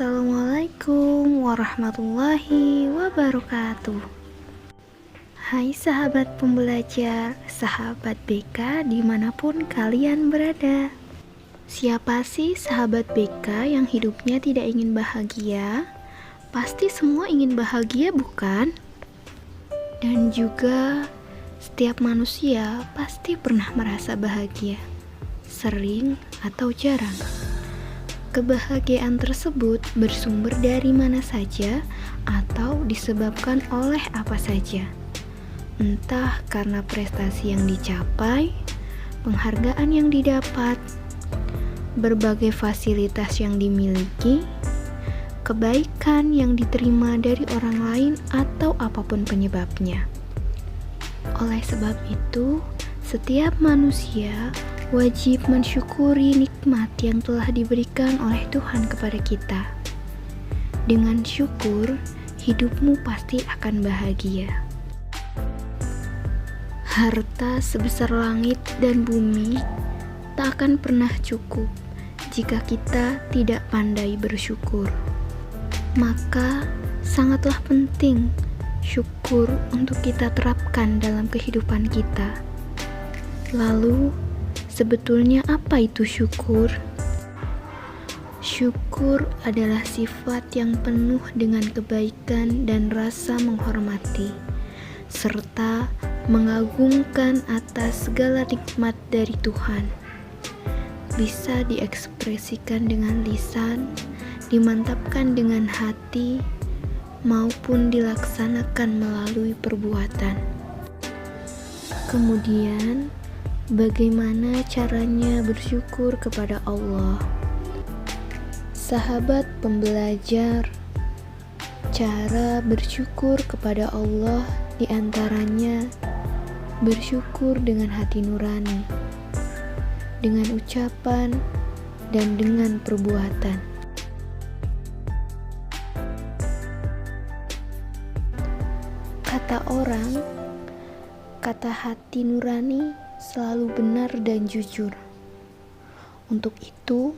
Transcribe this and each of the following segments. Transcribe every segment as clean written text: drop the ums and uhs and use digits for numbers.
Assalamualaikum warahmatullahi wabarakatuh. Hai sahabat pembelajar, sahabat BK dimanapun kalian berada. Siapa sih sahabat BK yang hidupnya tidak ingin bahagia? Pasti semua ingin bahagia, bukan? Dan juga setiap manusia pasti pernah merasa bahagia, sering atau jarang. Kebahagiaan tersebut bersumber dari mana saja atau disebabkan oleh apa saja. Entah karena prestasi yang dicapai, penghargaan yang didapat, berbagai fasilitas yang dimiliki, kebaikan yang diterima dari orang lain atau apapun penyebabnya. Oleh sebab itu, setiap manusia wajib mensyukuri nikmat yang telah diberikan oleh Tuhan kepada kita. Dengan syukur, hidupmu pasti akan bahagia. Harta sebesar langit dan bumi tak akan pernah cukup jika kita tidak pandai bersyukur. Maka sangatlah penting syukur untuk kita terapkan dalam kehidupan kita. Lalu, sebetulnya apa itu syukur? Syukur adalah sifat yang penuh dengan kebaikan dan rasa menghormati, serta mengagungkan atas segala nikmat dari Tuhan. Bisa diekspresikan dengan lisan, dimantapkan dengan hati, maupun dilaksanakan melalui perbuatan. Kemudian, bagaimana caranya bersyukur kepada Allah? Sahabat pembelajar, cara bersyukur kepada Allah diantaranya bersyukur dengan hati nurani, dengan ucapan, dan dengan perbuatan. Kata orang, kata hati nurani selalu benar dan jujur. Untuk itu,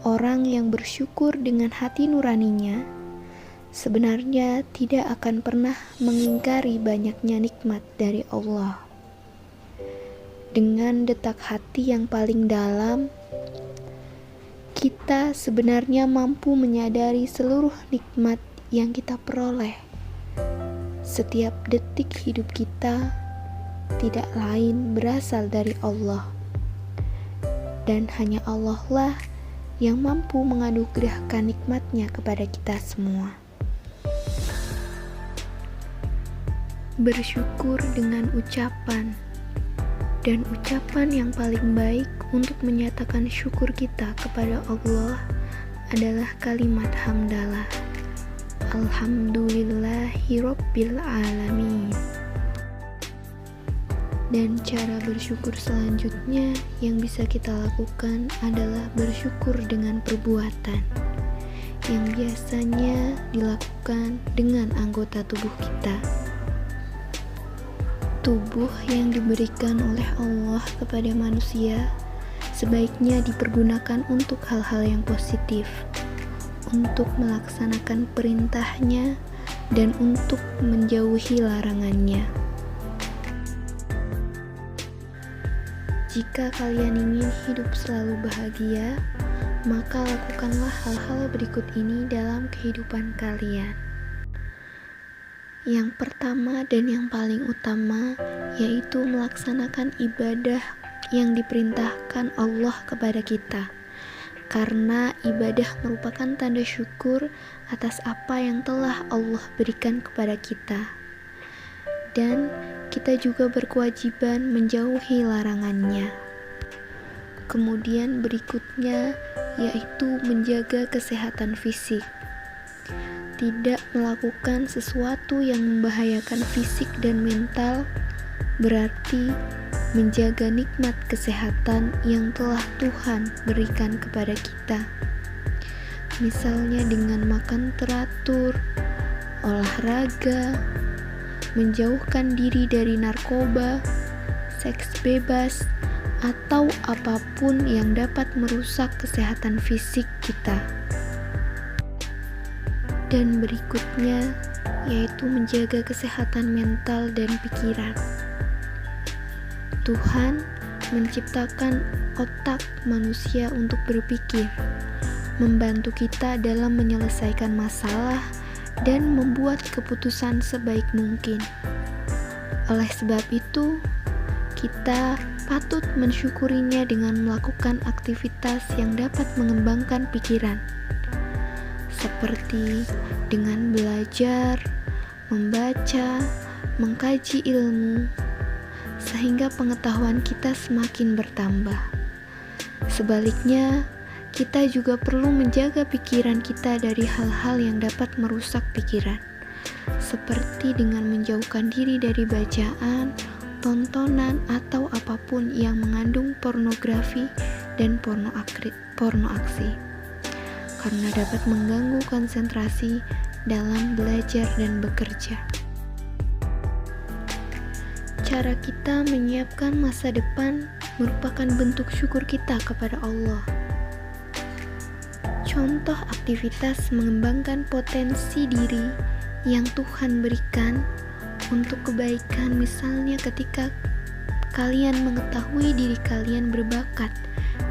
orang yang bersyukur dengan hati nuraninya sebenarnya tidak akan pernah mengingkari banyaknya nikmat dari Allah. Dengan detak hati yang paling dalam, kita sebenarnya mampu menyadari seluruh nikmat yang kita peroleh. Setiap detik hidup kita tidak lain berasal dari Allah, dan hanya Allah lah yang mampu menganugerahkan nikmatnya kepada kita semua. Bersyukur dengan ucapan, dan ucapan yang paling baik untuk menyatakan syukur kita kepada Allah adalah kalimat hamdalah. Alhamdulillahirabbil alamin. Dan cara bersyukur selanjutnya yang bisa kita lakukan adalah bersyukur dengan perbuatan yang biasanya dilakukan dengan anggota tubuh kita. Tubuh yang diberikan oleh Allah kepada manusia sebaiknya dipergunakan untuk hal-hal yang positif, untuk melaksanakan perintahnya dan untuk menjauhi larangannya. Jika kalian ingin hidup selalu bahagia, maka lakukanlah hal-hal berikut ini dalam kehidupan kalian. Yang pertama dan yang paling utama yaitu melaksanakan ibadah yang diperintahkan Allah kepada kita, karena ibadah merupakan tanda syukur atas apa yang telah Allah berikan kepada kita. Dan kita juga berkewajiban menjauhi larangannya. Kemudian berikutnya yaitu menjaga kesehatan fisik. Tidak melakukan sesuatu yang membahayakan fisik dan mental berarti menjaga nikmat kesehatan yang telah Tuhan berikan kepada kita. Misalnya dengan makan teratur, olahraga, menjauhkan diri dari narkoba, seks bebas, atau apapun yang dapat merusak kesehatan fisik kita. Dan berikutnya yaitu menjaga kesehatan mental dan pikiran. Tuhan menciptakan otak manusia untuk berpikir, membantu kita dalam menyelesaikan masalah dan membuat keputusan sebaik mungkin. Oleh sebab itu, kita patut mensyukurinya dengan melakukan aktivitas yang dapat mengembangkan pikiran, seperti dengan belajar, membaca, mengkaji ilmu, sehingga pengetahuan kita semakin bertambah. Sebaliknya, kita juga perlu menjaga pikiran kita dari hal-hal yang dapat merusak pikiran, seperti dengan menjauhkan diri dari bacaan, tontonan, atau apapun yang mengandung pornografi dan porno aksi, karena dapat mengganggu konsentrasi dalam belajar dan bekerja. Cara kita menyiapkan masa depan merupakan bentuk syukur kita kepada Allah. Contoh aktivitas mengembangkan potensi diri yang Tuhan berikan untuk kebaikan, misalnya ketika kalian mengetahui diri kalian berbakat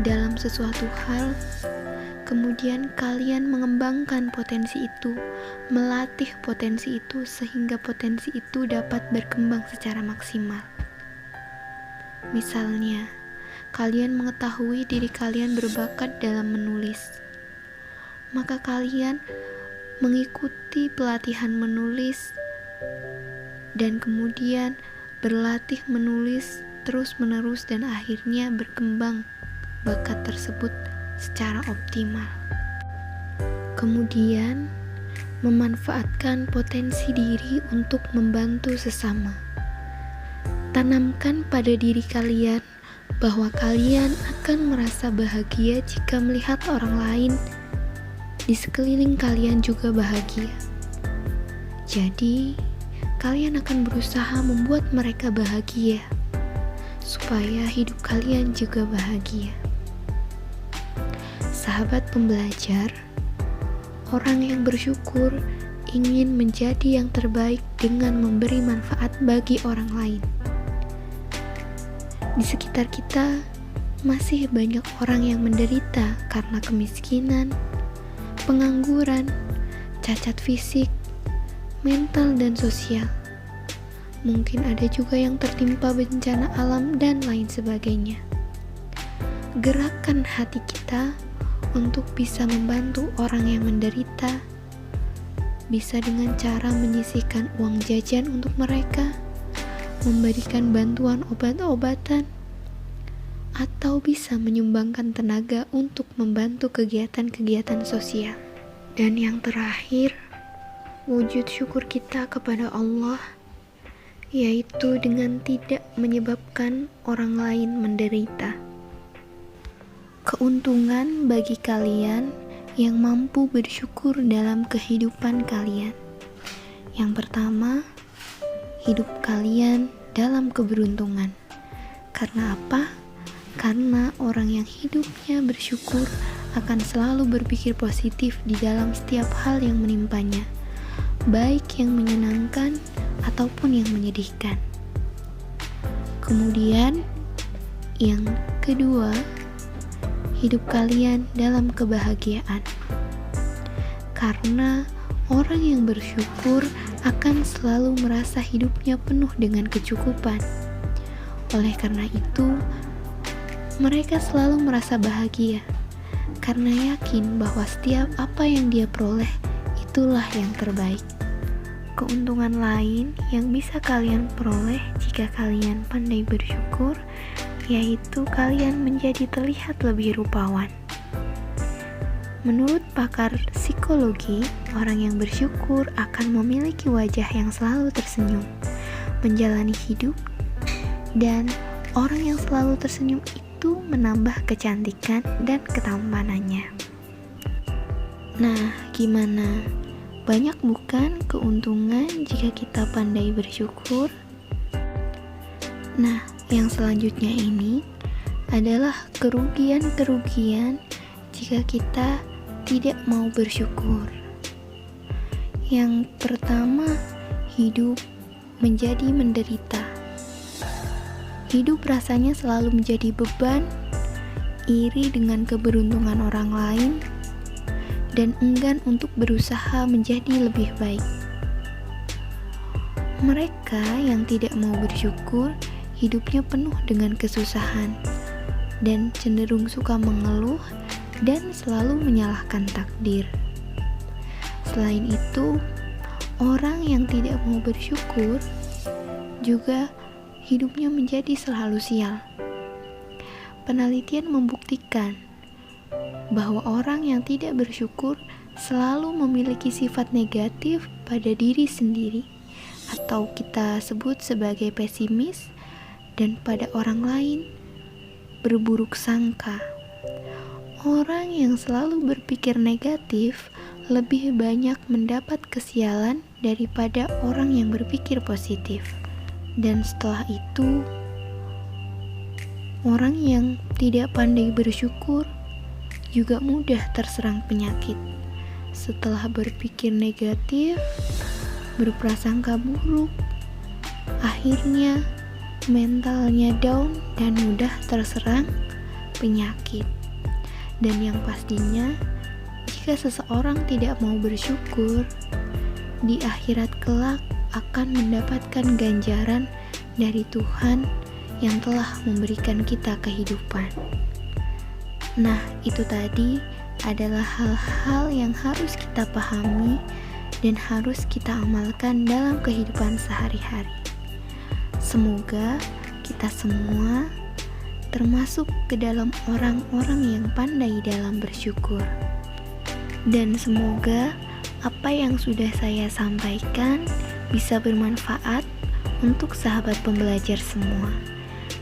dalam sesuatu hal, kemudian kalian mengembangkan potensi itu, melatih potensi itu sehingga potensi itu dapat berkembang secara maksimal. Misalnya, kalian mengetahui diri kalian berbakat dalam menulis, maka kalian mengikuti pelatihan menulis dan kemudian berlatih menulis terus-menerus dan akhirnya berkembang bakat tersebut secara optimal. Kemudian, memanfaatkan potensi diri untuk membantu sesama. Tanamkan pada diri kalian bahwa kalian akan merasa bahagia jika melihat orang lain di sekeliling kalian juga bahagia. Jadi, kalian akan berusaha membuat mereka bahagia, supaya hidup kalian juga bahagia. Sahabat pembelajar, orang yang bersyukur ingin menjadi yang terbaik dengan memberi manfaat bagi orang lain. Di sekitar kita masih banyak orang yang menderita karena kemiskinan, pengangguran, cacat fisik, mental, dan sosial. Mungkin ada juga yang tertimpa bencana alam dan lain sebagainya. Gerakan hati kita untuk bisa membantu orang yang menderita, bisa dengan cara menyisihkan uang jajan untuk mereka, memberikan bantuan obat-obatan, atau bisa menyumbangkan tenaga untuk membantu kegiatan-kegiatan sosial. Dan yang terakhir, wujud syukur kita kepada Allah, yaitu dengan tidak menyebabkan orang lain menderita. Keuntungan bagi kalian yang mampu bersyukur dalam kehidupan kalian. Yang pertama, hidup kalian dalam keberuntungan. Karena apa? Karena orang yang hidupnya bersyukur akan selalu berpikir positif di dalam setiap hal yang menimpanya, baik yang menyenangkan ataupun yang menyedihkan. Kemudian, yang kedua, hidup kalian dalam kebahagiaan. Karena orang yang bersyukur akan selalu merasa hidupnya penuh dengan kecukupan. Oleh karena itu, mereka selalu merasa bahagia karena yakin bahwa setiap apa yang dia peroleh itulah yang terbaik. Keuntungan lain yang bisa kalian peroleh jika kalian pandai bersyukur, yaitu kalian menjadi terlihat lebih rupawan. Menurut pakar psikologi, orang yang bersyukur akan memiliki wajah yang selalu tersenyum, menjalani hidup, dan orang yang selalu tersenyum itu menambah kecantikan dan ketampanannya. Nah, gimana? Banyak bukan keuntungan jika kita pandai bersyukur? Nah, yang selanjutnya ini adalah kerugian-kerugian jika kita tidak mau bersyukur. Yang pertama, hidup menjadi menderita. Hidup rasanya selalu menjadi beban, iri dengan keberuntungan orang lain, dan enggan untuk berusaha menjadi lebih baik. Mereka yang tidak mau bersyukur, hidupnya penuh dengan kesusahan, dan cenderung suka mengeluh dan selalu menyalahkan takdir. Selain itu, orang yang tidak mau bersyukur juga hidupnya menjadi selalu sial. Penelitian membuktikan bahwa orang yang tidak bersyukur selalu memiliki sifat negatif pada diri sendiri, atau kita sebut sebagai pesimis, dan pada orang lain berburuk sangka. Orang yang selalu berpikir negatif lebih banyak mendapat kesialan daripada orang yang berpikir positif. Dan setelah itu, orang yang tidak pandai bersyukur juga mudah terserang penyakit. Setelah berpikir negatif, berprasangka buruk, akhirnya mentalnya down dan mudah terserang penyakit. Dan yang pastinya, jika seseorang tidak mau bersyukur, di akhirat kelak akan mendapatkan ganjaran dari Tuhan yang telah memberikan kita kehidupan. Nah, itu tadi adalah hal-hal yang harus kita pahami dan harus kita amalkan dalam kehidupan sehari-hari. Semoga kita semua termasuk ke dalam orang-orang yang pandai dalam bersyukur. Dan semoga apa yang sudah saya sampaikan bisa bermanfaat untuk sahabat pembelajar semua.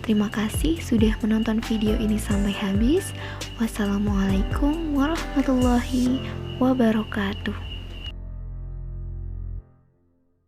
Terima kasih sudah menonton video ini sampai habis. Wassalamualaikum warahmatullahi wabarakatuh.